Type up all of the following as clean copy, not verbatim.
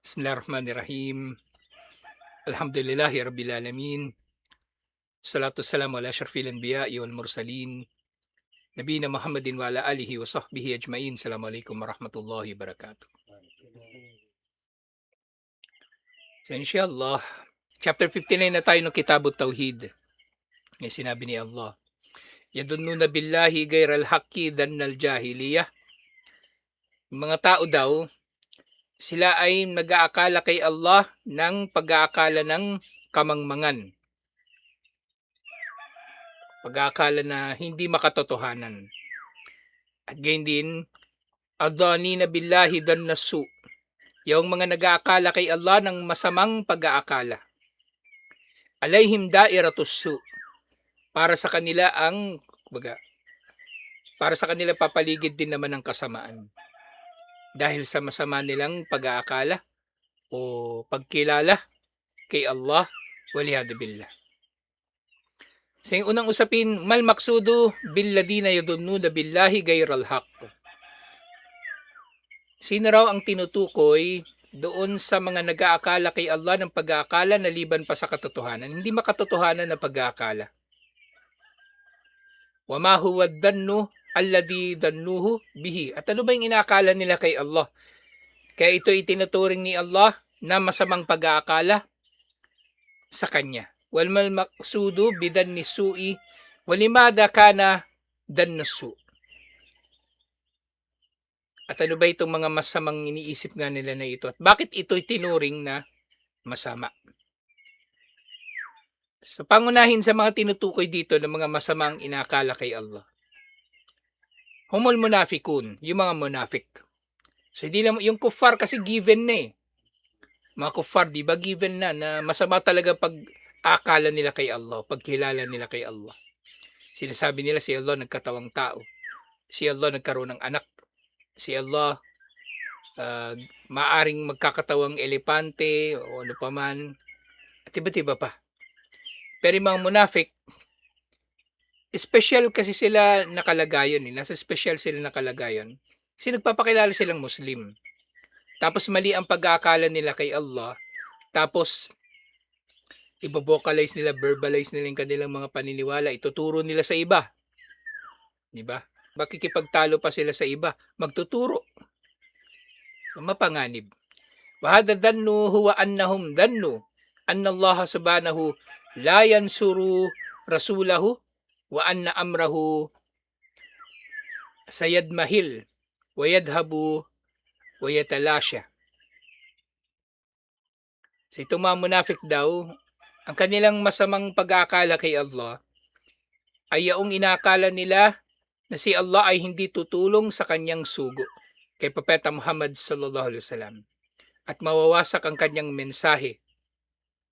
Bismillahirrahmanirrahim. Alhamdulillahi rabbil alamin. Salatu wassalamu ala asyrafil anbiya'i wal mursalin. Nabiyina Muhammadin wa ala alihi wa sahbihi ajmain. Assalamualaikum warahmatullahi wabarakatuh. So inshallah, chapter 59 na tayo ng Kitabut Tauhid. May sinabi ni Allah, yadunnuna billahi gairal haqqi dannal jahiliyah. Mga tao daw, sila ay nag-aakala kay Allah ng pag-aakala ng kamangmangan. Pag-aakala na hindi makatotohanan. At gayon din, adhanina billahi dan nasu. Yung mga nag-aakala kay Allah ng masamang pag-aakala. Alayhim dairatus su. Para sa kanila papaligid din naman ng kasamaan. Dahil sa masama nilang pag-aakala o pagkilala kay Allah, waliyadu billah. Sa yung unang usapin, mal maksudu billadina yadunnuna billahi gairal haqq. Sino raw ang tinutukoy doon sa mga nag-aakala kay Allah ng pag-aakala na liban pa sa katotohanan? Hindi makatotohanan na pag-aakala. Wa ma huwa dannu alladhi dannuhu bihi. At ano ba yung inaakala nila kay Allah? Kaya ito itinuturing ni Allah na masamang pag-aakala sa Kanya. Wal mal maqsudu bidan nisu'i walimada kana dan nasu. At ano ba itong mga masamang iniisip nga nila na ito? At bakit ito tinuring na masama? So pangunahin sa mga tinutukoy dito ng mga masamang inakala kay Allah. Humul munafikun, yung mga munafik. So hindi lang yung kuffar kasi given na eh. Mga kuffar, di ba given na masama talaga pag-akala nila kay Allah, pagkilala nila kay Allah. Sinasabi nila si Allah nagkatawang tao. Si Allah nagkaroon ng anak. Si Allah maaring magkakatawang elepante o ano pa man. At iba-iba pa. Pero yung mga munafik, special kasi sila nakalagayon. Nasa special sila nakalagayon. Kasi nagpapakilala silang Muslim. Tapos mali ang pag-aakala nila kay Allah. Tapos i-vocalize nila, verbalize nila yung kanilang mga paniniwala. Ituturo nila sa iba. Diba? Makikipagtalo pa sila sa iba. Magtuturo. Mapanganib. Wahada dannu huwa annahum dannu. Anna Allah subhanahu la yansuru rasulahu wa anna amrahu sayadmahil wa yadhabu wa yatalasya. So itong mga munafik daw, ang kanilang masamang pag-aakala kay Allah ay yaong inaakala nila na si Allah ay hindi tutulong sa kanyang sugo kay Propeta Muhammad sallallahu alaihi wasallam at mawawasak ang kanyang mensahe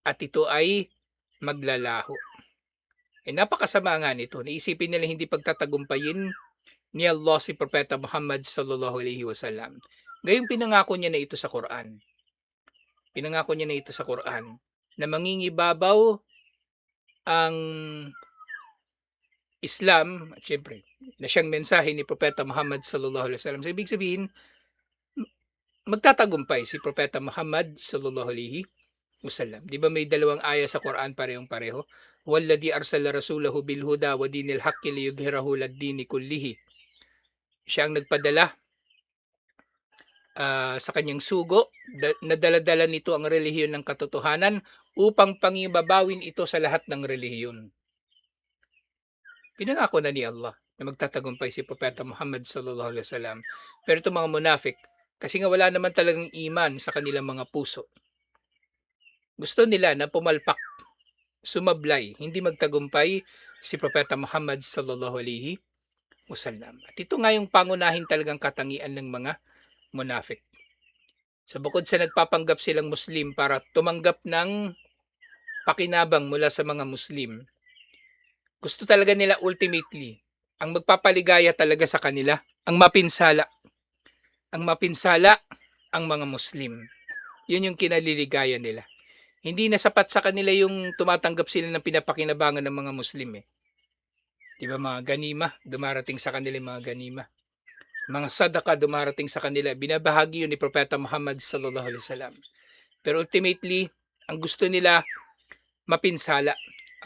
at ito ay maglalaho. Napakasama nga nito. Naisipin nila hindi pagtatagumpayin ni Allah si Propeta Muhammad sallallahu alaihi wasallam. Gayong pinangako niya na ito sa Quran. Pinangako niya na ito sa Quran na mangingibabaw ang Islam, at syempre, na siyang mensahe ni Propeta Muhammad sallallahu alaihi wasallam. So, ibig sabihin, magtatagumpay si Propeta Muhammad sallallahu alaihi wasallam. Di ba may dalawang aya sa Quran parehong-pareho? Walladhi arsala rasulahu bil huda wa dinil haqqi liyudhhirahu lad-dini kullihi. Siya ang nagpadala sa kanyang sugo, nadala-dala nito ang relihiyon ng katotohanan upang pangibabawin ito sa lahat ng relihiyon. Pinangako na ni Allah na magtatagumpay si Propeta Muhammad sallallahu alaihi wasallam. Pero itong mga munafik, kasi nga wala naman talagang iman sa kanilang mga puso. Gusto nila na pumalpak, sumablay, hindi magtagumpay si Propeta Muhammad sallallahu alaihi wasallam. At ito nga yung pangunahin talagang katangian ng mga munafik. So bukod sa nagpapanggap silang Muslim para tumanggap ng pakinabang mula sa mga Muslim, gusto talaga nila ultimately, ang magpapaligaya talaga sa kanila, ang mapinsala ang mga Muslim. Yun yung kinaliligaya nila. Hindi na sapat sa kanila yung tumatanggap sila ng pinapakinabangan ng mga Muslim eh. Di ba mga ganima, dumarating sa kanila yung mga ganima. Mga sadaka dumarating sa kanila, binabahagi yun ni Propeta Muhammad sallallahu alaihi wasallam. Pero ultimately, ang gusto nila mapinsala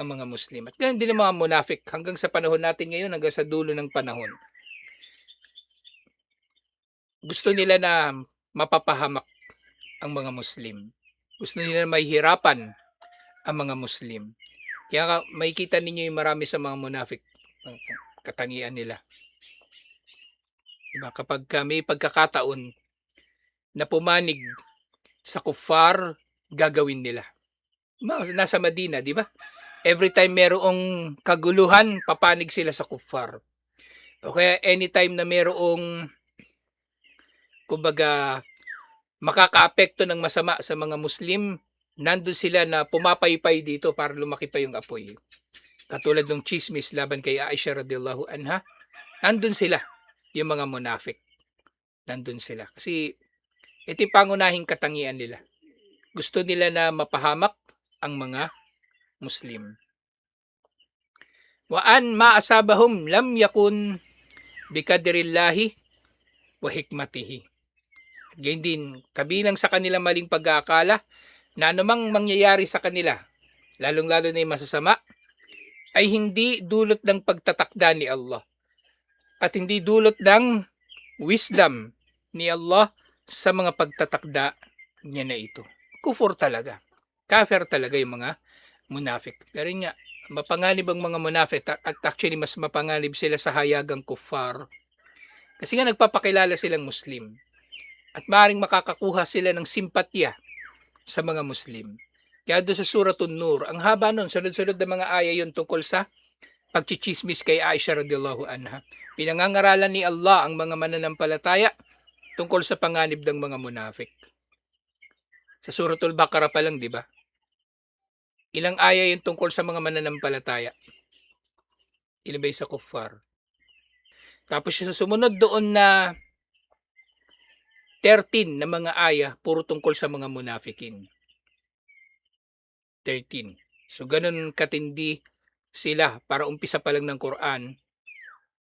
ang mga Muslim. At ganyan din ang mga munafik hanggang sa panahon natin ngayon, hanggang sa dulo ng panahon. Gusto nila na mapapahamak ang mga Muslim. Gusto nila na mahihirapan ang mga Muslim. Kaya makikita ninyo yung marami sa mga munafik, ang katangian nila. Diba? Kapag may pagkakataon na pumanig sa kuffar, gagawin nila. Nasa Madina, di ba? Every time merong kaguluhan, papanig sila sa kuffar. O kaya anytime na merong, kumbaga, makakaapekto ng masama sa mga Muslim, nandun sila na pumapaypay dito para lumaki pa yung apoy. Katulad ng chismis laban kay Aisha radhiyallahu anha, nandun sila, yung mga munafik. Nandun sila. Kasi ito yung pangunahing katangian nila. Gusto nila na mapahamak ang mga Muslim. Wa an ma'asabahum lam yakun bikadrillahi wa hikmatihi. Ganyan din, kabilang sa kanilang maling pag-aakala na anumang mangyayari sa kanila, lalong-lalo na yung masasama, ay hindi dulot ng pagtatakda ni Allah at hindi dulot ng wisdom ni Allah sa mga pagtatakda niya na ito. Kufur talaga. Kafir talaga yung mga munafik. Pero nga, mapanganib ang mga munafik at actually mas mapanganib sila sa hayagang kuffar. Kasi nga nagpapakilala silang Muslim. At maaaring makakakuha sila ng simpatya sa mga Muslim. Kaya doon sa Suratun Nur, ang haba nun, sunod-sunod na mga aya yun tungkol sa pagchichismis kay Aisha radhiyallahu anha. Pinangangaralan ni Allah ang mga mananampalataya tungkol sa panganib ng mga munafik. Sa Suratul Baqarah pa lang, di ba? Ilang aya yung tungkol sa mga mananampalataya. Ilan ba yung sa kuffar? Tapos yung sumunod doon na 13 na mga aya, puro tungkol sa mga munafikin. 13. So ganun katindi sila para umpisa pa lang ng Quran.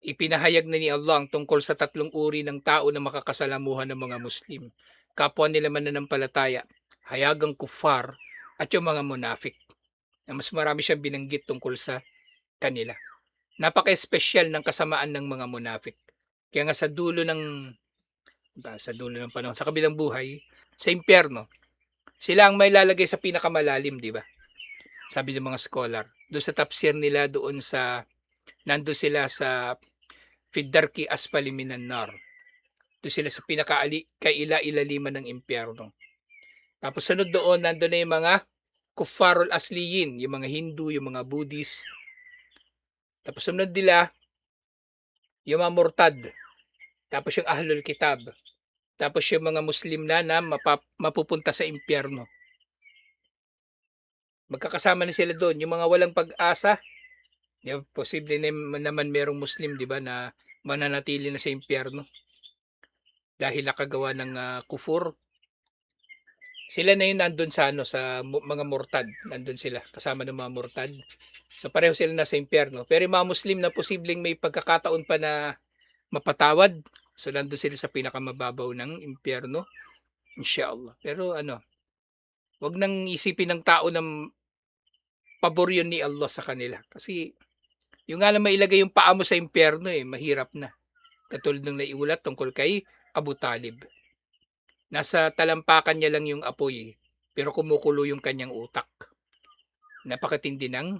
Ipinahayag na ni Allah ang tungkol sa tatlong uri ng tao na makakasalamuhan ng mga Muslim. Kapwa nila mananampalataya, hayagang kuffar, at yung mga munafik. Na mas marami siyang binanggit tungkol sa kanila. Napaka-espesyal ng kasamaan ng mga munafik. Kaya nga sa dulo ng panahon, sa kabilang buhay, sa impyerno, sila ang may lalagay sa pinakamalalim, di ba? Sabi ng mga scholar. Doon sa tafsir nila, nando sila sa Fidarki Asfali Minan Nar. Doon sila sa pinakaila-ilaliman ng impyerno. Tapos sunod doon, nando na yung mga Kuffarul Asliyin, yung mga Hindu, yung mga Buddhist. Tapos sunod nila, yung mga Murtad. Tapos yung Ahlul Kitab. Tapos yung mga Muslim na mapupunta sa impyerno. Magkakasama na sila doon. Yung mga walang pag-asa, posible naman merong Muslim, di ba, na mananatili na sa impyerno. Dahil nakagawa ng kufur. Sila na yun nandun sa mga murtad. Nandun sila, kasama ng mga murtad. So pareho sila na sa impyerno. Pero yung mga Muslim na posibleng may pagkakataon pa na mapatawad, so nandun sila sa pinakamababaw ng impyerno. Inshallah. Pero wag nang isipin ng tao na pabor yun ni Allah sa kanila. Kasi yung nga lang mailagay yung paa mo sa impyerno mahirap na. Katulad ng naiulat tungkol kay Abu Talib. Nasa talampakan niya lang yung apoy, pero kumukulo yung kanyang utak. Napakatindi ng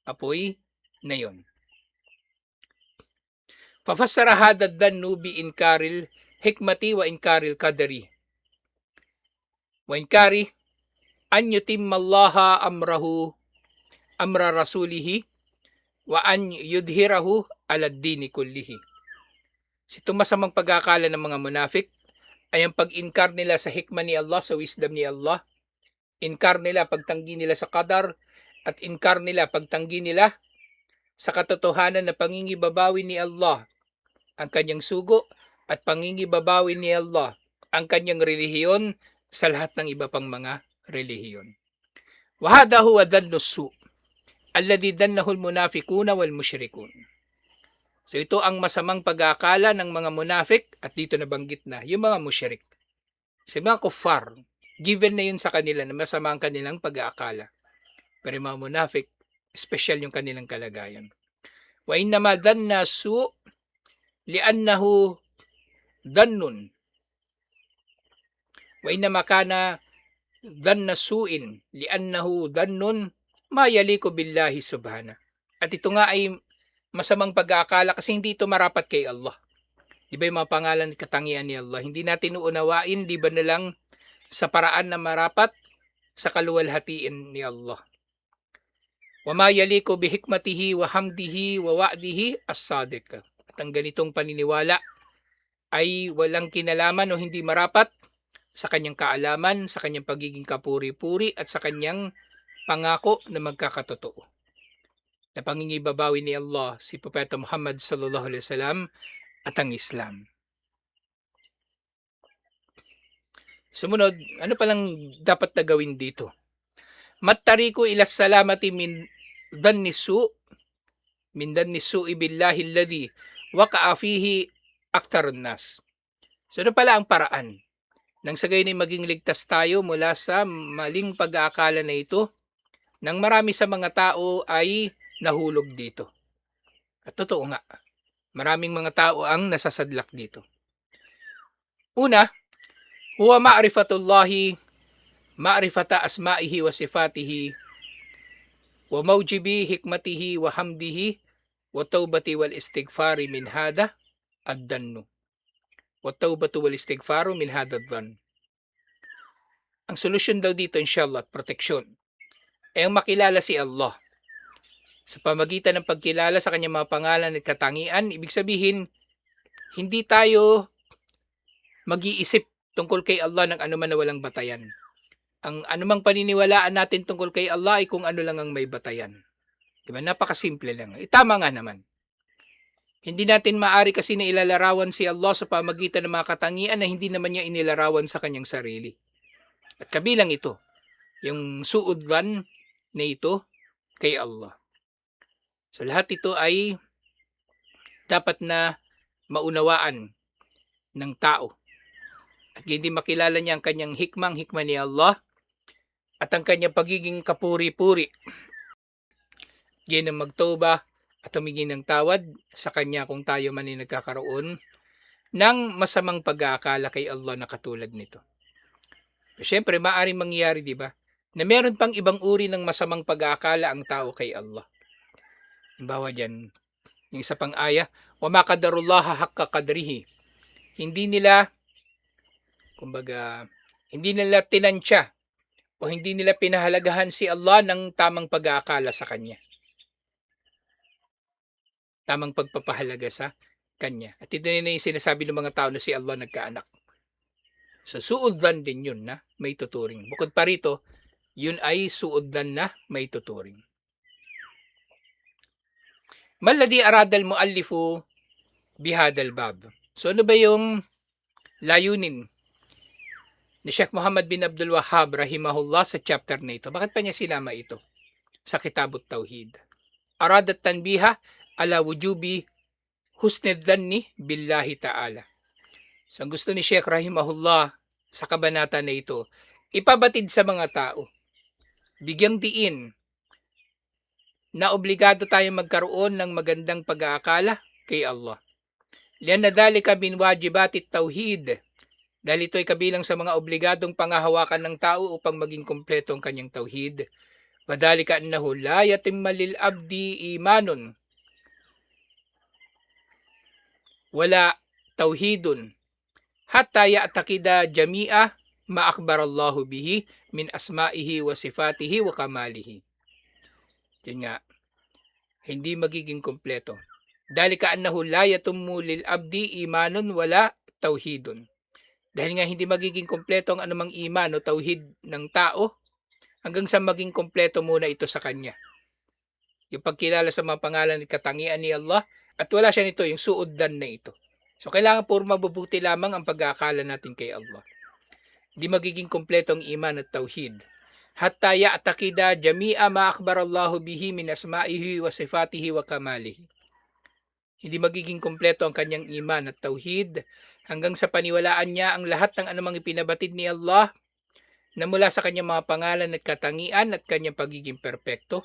apoy na yon. Fafassara hada dhannu bi inkaril hikmati wa inkaril qadari. Wa inkari an yutimma Allah amra rasulihi wa an yudhirahu ala dini kullihi. Si masamang pag-akala ng mga munafik ay ang pag-inkar nila sa hikmah ni Allah, sa wisdom ni Allah. Inkar nila pagtanggi nila sa qadar at inkar nila pagtanggi nila sa katotohanan na pangingibabawi ni Allah ang kanyang sugo at pangingibabawi ni Allah ang kanyang relihiyon sa lahat ng iba pang mga relihiyon. Wa hadha huwa dhannu su' alladhi dhannahu al-munafiquna wal musyrikun. So ito ang masamang pag-aakala ng mga munafik at dito nabanggit na yung mga musyrik. Si mga kuffar, given na yun sa kanila na masama ang kanilang pag-aakala. Pero yung mga munafik, special yung kanilang kalagayan. Wa innama dhanna su li'annahu dhannun. Wa innama kana dhanna su'in li'annahu dhannun ma yaliku billahi subhana. At ito nga ay masamang pag-aakala kasi hindi ito marapat kay Allah. Di ba yung mga pangalan at katangian ni Allah? Hindi natin uunawain, di ba na lang sa paraan na marapat sa kaluwalhatiin ni Allah. Wa ma yaliku bi hikmatihi wa hamdihi wa wa'dihi as-sadiq. At ang ganitong paniniwala ay walang kinalaman o hindi marapat sa kanyang kaalaman, sa kanyang pagiging kapuri-puri at sa kanyang pangako na magkakatotoo. Na pangingibabawi ni Allah si Propeta Muhammad sallallahu alaihi wasallam at ang Islam. Sumunod, ano palang dapat na gawin dito? Mattariku ila salamati min dhannisu billahi alladhi waqa'a fihi aktarun nas. So ano pala ang paraan nang sa gayon ay maging ligtas tayo mula sa maling pag-aakala na ito nang marami sa mga tao ay nahulog dito. At totoo nga, maraming mga tao ang nasasadlak dito. Una, huwa ma'rifatullahi ma'rifata asma'ihi wa sifatihi wa mawjibi hikmatihi wa hamdihi wa taubati wal istighfari min hada ad-dannu. Wa taubatu wal istighfaru min hada ad-dhann. Ang solusyon daw dito inshallah at proteksyon ay ang makilala si Allah. Sa pamagitan ng pagkilala sa kanyang mga pangalan at katangian, ibig sabihin, hindi tayo mag-iisip tungkol kay Allah ng anuman na walang batayan. Ang anumang paniniwalaan natin tungkol kay Allah ay kung ano lang ang may batayan. Diba? Napakasimple lang. Tama nga naman. Hindi natin maari kasi na ilalarawan si Allah sa pamagitan ng mga katangian na hindi naman niya inilarawan sa kanyang sarili. At kabilang ito, yung suudlan na ito kay Allah. So lahat ito ay dapat na maunawaan ng tao. At hindi makilala niya ang kanyang hikmah ni Allah at ang kanyang pagiging kapuri-puri. Yan ang magtoba at humingi ng tawad sa kanya kung tayo man ay nagkakaroon ng masamang pag-aakala kay Allah na katulad nito. Siyempre, maaaring mangyari, di ba, na meron pang ibang uri ng masamang pag-aakala ang tao kay Allah. Halimbawa dyan, yung isa pang aya, wa ma qadarullaha haqqa qadrihi. Hindi nila tinansya o hindi nila pinahalagahan si Allah ng tamang pag-aakala sa kanya. Tamang pagpapahalaga sa kanya. At ito na yung sinasabi ng mga tao na si Allah nagkaanak. So suudlan din yun na may tuturing. Bukod pa rito, yun ay suudlan na may tuturing. Malladhi aradal muallifu bihadal bab. So ano ba yung layunin ni Sheikh Muhammad bin Abdul Wahhab rahimahullah sa chapter na ito? Bakit pa niya sinama ito sa Kitabut Tauhid? Aradat tanbiha ala wujubi husnid dhanni billahi ta'ala. So ang gusto ni Sheikh rahimahullah sa kabanata na ito, ipabatid sa mga tao, bigyang diin na obligado tayong magkaroon ng magandang pag-aakala kay Allah. Lianna dhalika min wajibatit tauhid. Dahil ito ay kabilang sa mga obligadong pangahawakan ng tao upang maging kompleto ang kanyang tauhid. Wadhalika annahu la yatimma lil abdi imanun wala tauhidun hatta ya'taqida jami'a ma akhbarallahu bihi min asma'ihi wa sifatihi wa kamalihi. Yun nga, hindi magiging kompleto. Dhalika annahu la yatimmu lil abdi imanun wala tauhidun. Dahil nga hindi magiging kompleto ang anumang iman o tauhid ng tao hanggang sa maging kompleto muna ito sa kanya. Yung pagkilala sa mga pangalan at katangian ni Allah at wala siya nito, yung suuddan na ito. So kailangan puro mabubuti lamang ang pag-aakala natin kay Allah. Hindi magiging kompleto ang iman at tauhid. Hatta ya'taqida jami'a ma akhbarallahu bihi min asma'ihi wa sifatihi wa kamalihi. Hindi magiging kompleto ang kanyang iman at tauhid hanggang sa paniwalaan niya ang lahat ng anumang ipinabatid ni Allah na mula sa kanyang mga pangalan at katangian at kanyang pagiging perpekto.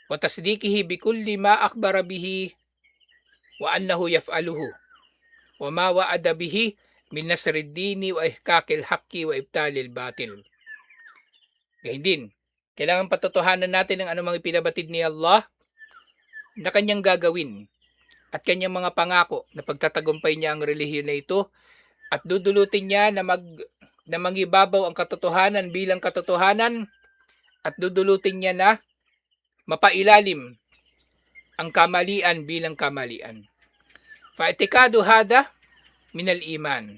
Wa tasdiqihi bikulli ma akhbara bihi wa annahu yaf'aluhu wa ma wa'ada bihi min nasrid dini wa ihkakil haqqi wa ibtalil batil. Gayun din, kailangan patotohanan natin ang anumang ipinabatid ni Allah na kanyang gagawin at kanyang mga pangako na pagtatagumpay niya ang relihiyon na ito at dudulutin niya na mangibabaw ang katotohanan bilang katotohanan at dudulutin niya na mapailalim ang kamalian bilang kamalian. Fa'tikadu hada minal iman.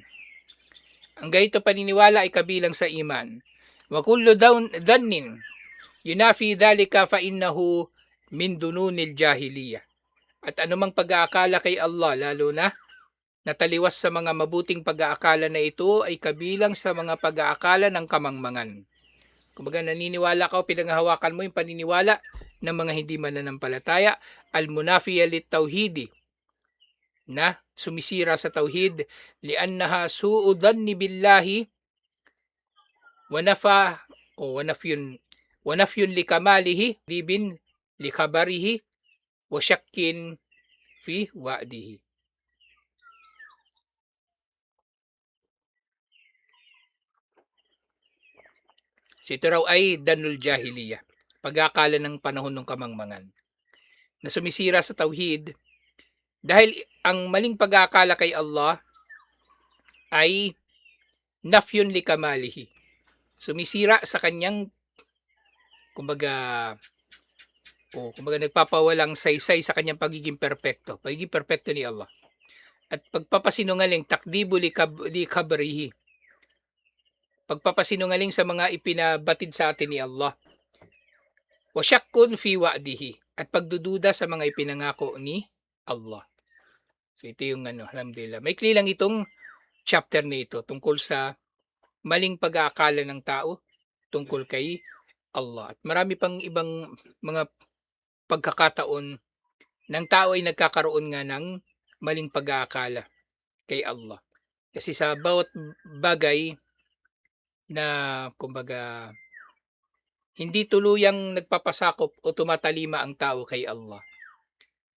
Ang ganito paniniwala ay kabilang sa iman. Wa kullu dhannin yunafi dhalika fa innahu min dununil jahiliyah. At anumang pag-aakala kay Allah, lalo na nataliwas sa mga mabuting pag-aakala na ito, ay kabilang sa mga pag-aakala ng kamangmangan. Kumbaga naniniwala ka o pinanghahawakan mo yung paniniwala ng mga hindi mananampalataya, al-munafiya lit-tauhidi, na sumisira sa tauhid, li'annaha su'u dhanni billahi wa nafyun likamalihi dibin likhabarihi wa syakkin fi wa'dihi. So ito raw ay danul jahiliya, pag-aakala ng panahon ng kamangmangan, na sumisira sa tauhid dahil ang maling pag-aakala kay Allah ay nafyun likamalihi, sumisira sa kanyang kumbaga nagpapawalang saysay sa kanyang pagiging perpekto ni Allah. At pagpapasinungaling, takdibu li kabrihi, pagpapasinungaling sa mga ipinabatid sa atin ni Allah. Wa syakkun fi wa'dihi, at pagdududa sa mga ipinangako ni Allah. So ito yung alhamdulillah. Maikli lang itong chapter na ito tungkol sa maling pag-aakala ng tao tungkol kay Allah. At marami pang ibang mga pagkakataon ng tao ay nagkakaroon nga ng maling pag-aakala kay Allah. Kasi sa bawat bagay na kumbaga hindi tuluyang nagpapasakop o tumatalima ang tao kay Allah,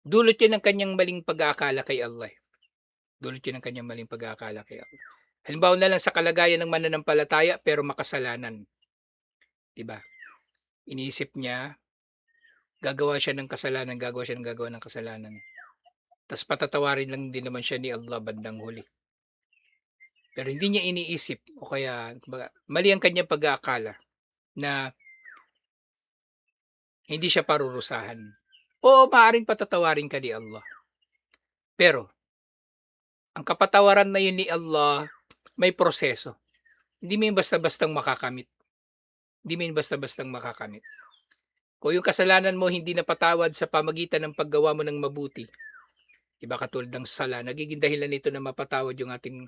dulot yun ng kanyang maling pag-aakala kay Allah. Dulot yun ng kanyang maling pag-aakala kay Allah. Halimbawa na lang sa kalagayan ng mananampalataya pero makasalanan. Diba? Iniisip niya, gagawa siya ng kasalanan. Tapos patatawarin lang din naman siya ni Allah bandang huli. Pero hindi niya iniisip o kaya mali ang kanyang pag-aakala na hindi siya parurusahan. O maaaring patatawarin ka ni Allah. Pero ang kapatawaran na yun ni Allah may proseso. Hindi mo yung basta-bastang makakamit. Kung yung kasalanan mo hindi napatawad sa pamagitan ng paggawa mo ng mabuti, iba katulad ng sala, nagiging dahilan nito na mapatawad yung ating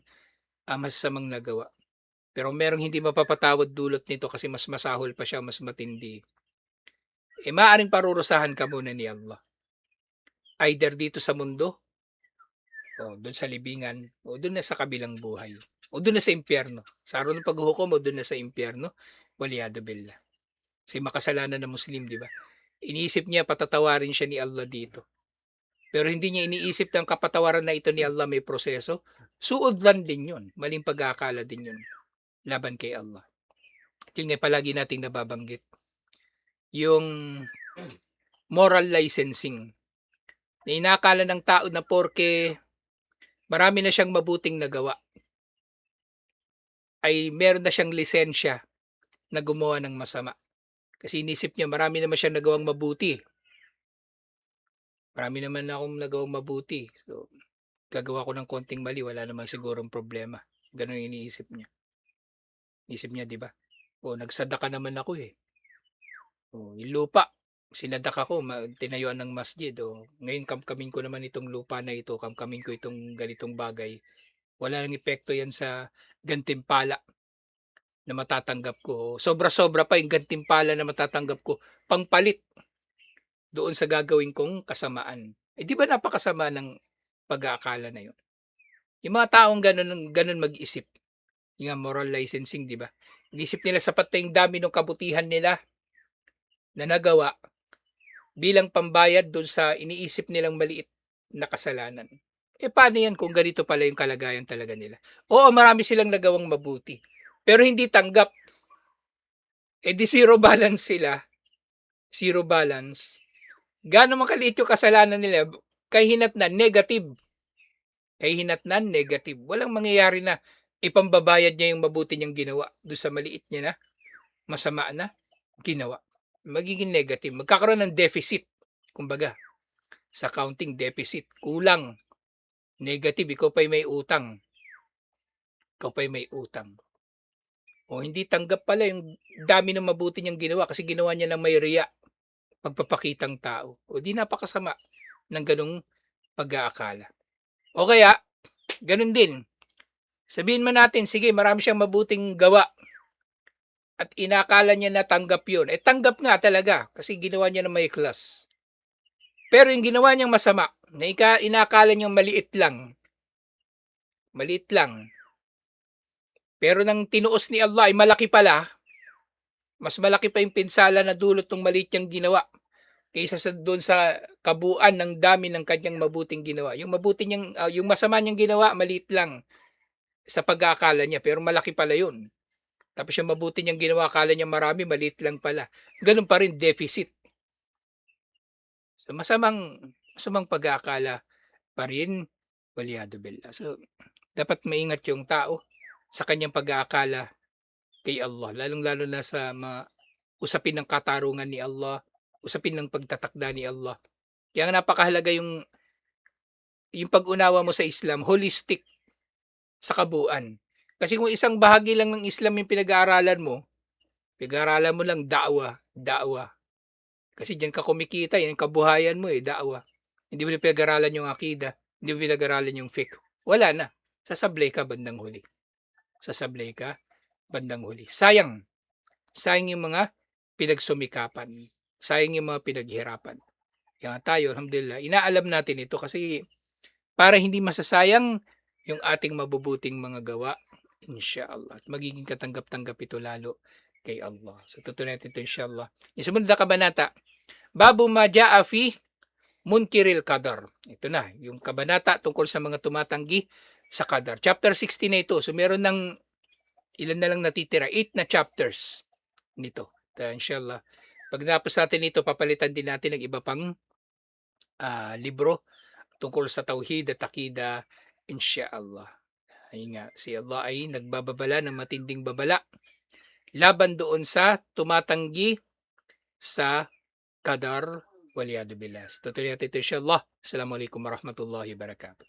masasamang nagawa. Pero merong hindi mapapatawad dulot nito kasi mas masahol pa siya, mas matindi. Maaaring parurusahan ka muna ni Allah. Either dito sa mundo, o doon sa libingan, o doon na sa kabilang buhay, o doon na sa impyerno. Sa araw ng paghuhukom, o doon na sa impyerno, waliyadu billah. Kasi makasalanan na Muslim, di ba? Iniisip niya patatawarin siya ni Allah dito. Pero hindi niya iniisip na ang kapatawaran na ito ni Allah may proseso. Suod lang din yun. Maling pag-aakala din yun laban kay Allah. Yun nga palagi nating nababanggit. Yung moral licensing. Na inakala ng tao na porke marami na siyang mabuting nagawa, ay meron na siyang lisensya na gumawa ng masama. Kasi inisip niya marami naman siyang nagawang mabuti. Marami naman akong nagawang mabuti. So, gagawa ko ng konting mali, wala naman sigurong problema. Ganun iniisip niya. Isip niya, di ba? O, nagsadaka naman ako eh. O, yung lupa, sinadak ako, tinayuan ng masjid. O, ngayon kamkamin ko naman itong lupa na ito, kamkamin ko itong ganitong bagay. Wala nang epekto yan sa gantimpala na matatanggap ko. Sobra-sobra pa yung gantimpala na matatanggap ko. Pangpalit doon sa gagawin kong kasamaan. Di ba napakasama ng pag-aakala na yun? Yung mga taong ganun mag-isip, Yung nga moral licensing, 'di ba? Inisip nila sapat na yung dami ng kabutihan nila na nagawa bilang pambayad dun sa iniisip nilang maliit na kasalanan. Paano yan kung ganito pala yung kalagayan talaga nila? Oo, marami silang nagawang mabuti, pero hindi tanggap. Di zero balance sila. Zero balance. Gaano man kaliit yung kasalanan nila, kahinatnan, negative. Kahinatnan, negative. Walang mangyayari na ipambabayad niya yung mabuti niyang ginawa doon sa maliit niya na, masama na ginawa. Magiging negative. Magkakaroon ng deficit. Kumbaga, sa counting deficit, kulang, negative, ikaw pa'y may utang. Ikaw pa'y may utang. O hindi tanggap pala yung dami ng mabuti niyang ginawa kasi ginawa niya ng may riya, pagpapakitang tao. O di napakasama ng ganung pag-aakala. O kaya, ganun din. Sabihin man natin, sige, marami siyang mabuting gawa at inakala niya na tanggap yun. Tanggap nga talaga kasi ginawa niya ng may class. Pero yung ginawa niyang masama, na inakala niyang maliit lang, pero nang tinuos ni Allah ay malaki pala, mas malaki pa yung pinsala na dulot ng maliit niyang ginawa kaysa sa doon sa kabuuan ng dami ng kanyang mabuting ginawa. Yung mabuti niyang, yung masama niyang ginawa, maliit lang sa pag-aakala niya, pero malaki pala yun. Tapos yung mabuti niyang ginawa, akala niya marami, maliit lang pala. Ganun pa rin, deficit. So, masamang pag-aakala pa rin, waliyado billah. So, dapat maingat yung tao sa kanyang pag-aakala kay Allah. Lalong-lalo na sa mga usapin ng katarungan ni Allah, usapin ng pagtatakda ni Allah. Kaya napakahalaga yung pag-unawa mo sa Islam, holistic sa kabuuan. Kasi kung isang bahagi lang ng Islam yung pinag-aaralan mo lang da'wa. Kasi diyan ka kumikita, yan kabuhayan mo da'wa. Hindi mo na pinag-aralan yung akida, hindi mo pinag-aralan yung fiqh. Wala na. Sasablay ka bandang huli. Sayang. Sayang yung mga pinagsumikapan. Sayang yung mga pinaghirapan. Kaya tayo, alhamdulillah, inaalam natin ito kasi para hindi masasayang yung ating mabubuting mga gawa, insyaAllah. At magiging katanggap-tanggap ito lalo kay Allah. So, tutunan natin ito insyaAllah. Yung sumunod na kabanata, Babu ma ja'a fi munkiril qadar. Ito na, yung kabanata tungkol sa mga tumatanggi sa qadar. Chapter 16 na ito. So, meron ng ilan na lang natitira? 8 na chapters nito. Inshallah. Pag napos natin ito, papalitan din natin ng iba pang libro tungkol sa tauhid at akida, inshallah. Ayun nga, si Allah ay nagbababala ng matinding babala laban doon sa tumatanggi sa qadar, waliyadu billah. Tutuloy natin ito inshallah. Assalamualaikum warahmatullahi wabarakatuh.